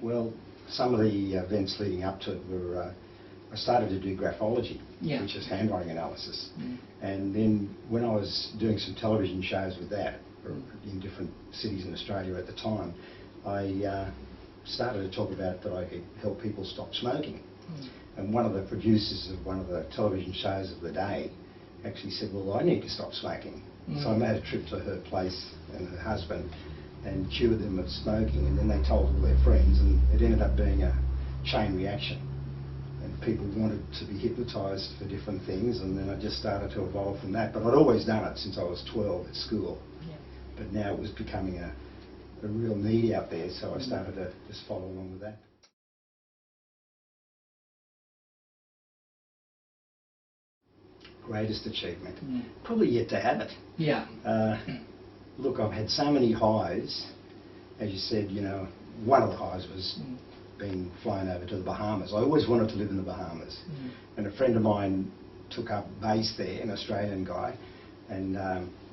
Well, some of the events leading up to it were, I started to do graphology, which is handwriting analysis. And then when I was doing some television shows with that, in different cities in Australia at the time, I started to talk about that I could help people stop smoking. And one of the producers of one of the television shows of the day actually said, well, I need to stop smoking. So I made a trip to her place and her husband and cured them of smoking, and then they told all their friends, and it ended up being a chain reaction. And people wanted to be hypnotised for different things, and then I just started to evolve from that. But I'd always done it since I was 12 at school. But now it was becoming a real need out there, so I started to just follow along with that. Greatest achievement? Probably yet to have it. Look, I've had so many highs. As you said, you know, one of the highs was being flown over to the Bahamas. I always wanted to live in the Bahamas. And a friend of mine took up base there, an Australian guy, and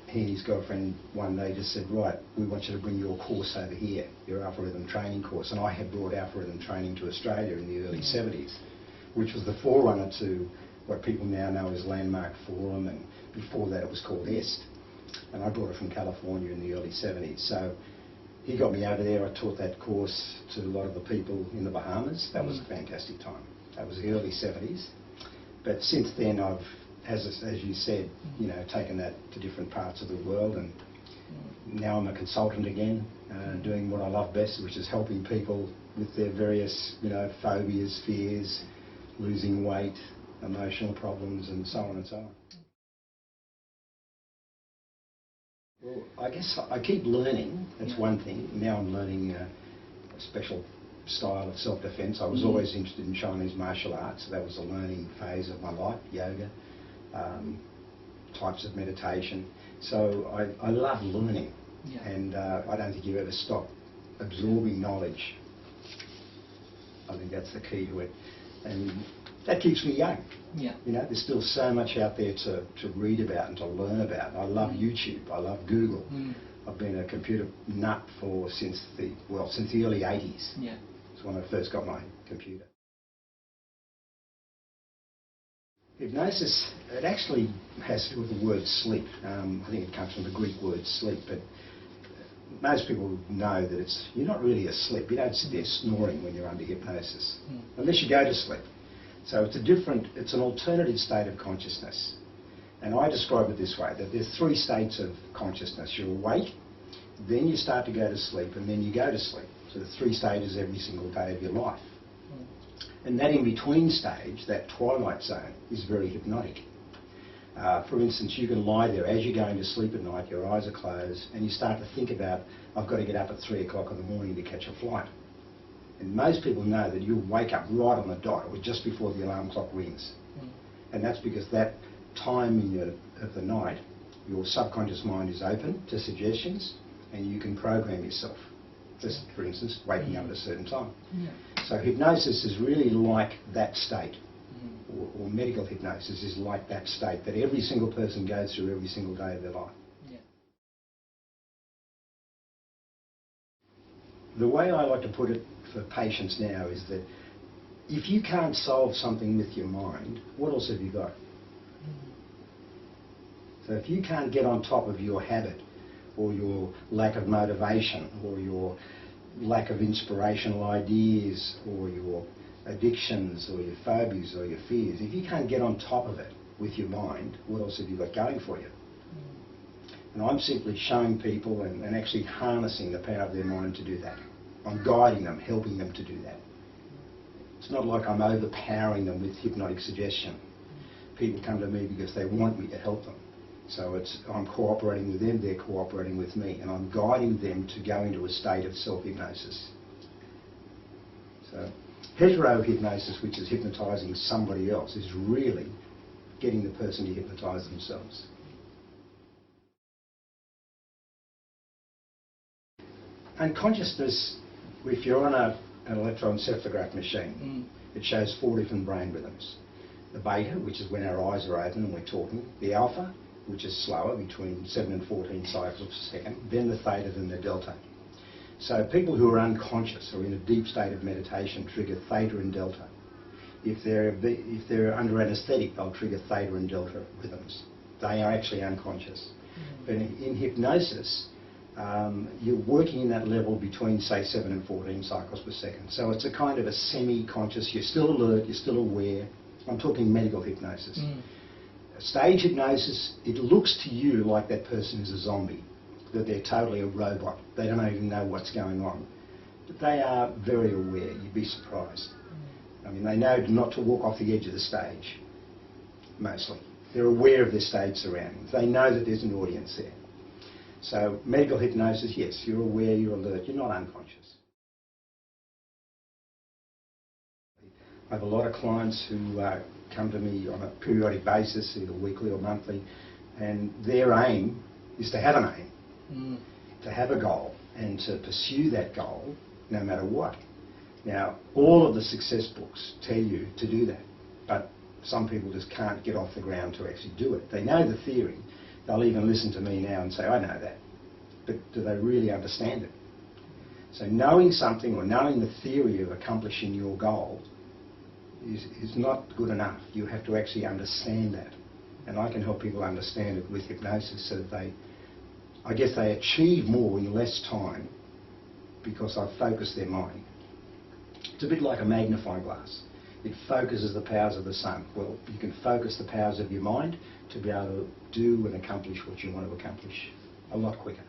he and his girlfriend one day just said, right, we want you to bring your course over here, your alpha rhythm training course. And I had brought alpha rhythm training to Australia in the early 70s, which was the forerunner to what people now know as Landmark Forum, and before that it was called EST. And I brought it from California in the early 70s. So he got me over there. I taught that course to a lot of the people in the Bahamas. That was a fantastic time. That was the early 70s. But since then I've, as you said, you know, taken that to different parts of the world, and now I'm a consultant again, doing what I love best, which is helping people with their various, you know, phobias, fears, losing weight, emotional problems, and so on and so on. Well, I guess I keep learning, that's one thing. Now I'm learning a special style of self-defense. I was always interested in Chinese martial arts, so that was a learning phase of my life, yoga, types of meditation. So I love learning, and I don't think you ever stop absorbing knowledge. I think that's the key to it, and that keeps me young. You know, there's still so much out there to read about and to learn about. I love YouTube, I love Google. I've been a computer nut since the early 80s. It's when I first got my computer. Hypnosis, it actually has to do with the word sleep. I think it comes from the Greek word sleep, but most people know that you're not really asleep. You don't sit there snoring when you're under hypnosis, unless you go to sleep. So it's an alternative state of consciousness. And I describe it this way, that there's 3 states of consciousness. You're awake, then you start to go to sleep, and then you go to sleep. So there's 3 stages every single day of your life. And that in-between stage, that twilight zone, is very hypnotic. For instance, you can lie there as you're going to sleep at night, your eyes are closed, and you start to think about, I've got to get up at 3 o'clock in the morning to catch a flight. And most people know that you'll wake up right on the dot, or just before the alarm clock rings. And that's because that time of the night, your subconscious mind is open to suggestions, and you can program yourself. Just, for instance, waking up at a certain time. So hypnosis is really like that state, or medical hypnosis is like that state that every single person goes through every single day of their life. The way I like to put it for patients now is that if you can't solve something with your mind, what else have you got? So if you can't get on top of your habit, or your lack of motivation, or your lack of inspirational ideas, or your addictions, or your phobias, or your fears, if you can't get on top of it with your mind, what else have you got going for you? And I'm simply showing people and actually harnessing the power of their mind to do that. I'm guiding them, helping them to do that. It's not like I'm overpowering them with hypnotic suggestion. People come to me because they want me to help them. So I'm cooperating with them, they're cooperating with me, and I'm guiding them to go into a state of self-hypnosis. So hetero-hypnosis, which is hypnotising somebody else, is really getting the person to hypnotise themselves. Unconsciousness, if you're on an electroencephalograph machine, it shows 4 different brain rhythms. The beta, which is when our eyes are open and we're talking. The alpha, which is slower, between 7 and 14 cycles per second. Then the theta, then the delta. So people who are unconscious or in a deep state of meditation trigger theta and delta. If they're under anaesthetic, they'll trigger theta and delta rhythms. They are actually unconscious. But in hypnosis, you're working in that level between, say, 7 and 14 cycles per second. So it's a kind of a semi-conscious, you're still alert, you're still aware. I'm talking medical hypnosis. Stage hypnosis, it looks to you like that person is a zombie, that they're totally a robot. They don't even know what's going on. But they are very aware, you'd be surprised. I mean, they know not to walk off the edge of the stage, mostly. They're aware of their stage surroundings. They know that there's an audience there. So medical hypnosis, yes, you're aware, you're alert, you're not unconscious. I have a lot of clients who come to me on a periodic basis, either weekly or monthly, and their aim is to have an aim, to have a goal, and to pursue that goal no matter what. Now, all of the success books tell you to do that, but some people just can't get off the ground to actually do it. They know the theory. They'll even listen to me now and say, I know that. But do they really understand it? So knowing something or knowing the theory of accomplishing your goal is not good enough. You have to actually understand that. And I can help people understand it with hypnosis so that I guess they achieve more in less time because I've focused their mind. It's a bit like a magnifying glass. It focuses the powers of the sun. Well, you can focus the powers of your mind to be able to do and accomplish what you want to accomplish a lot quicker.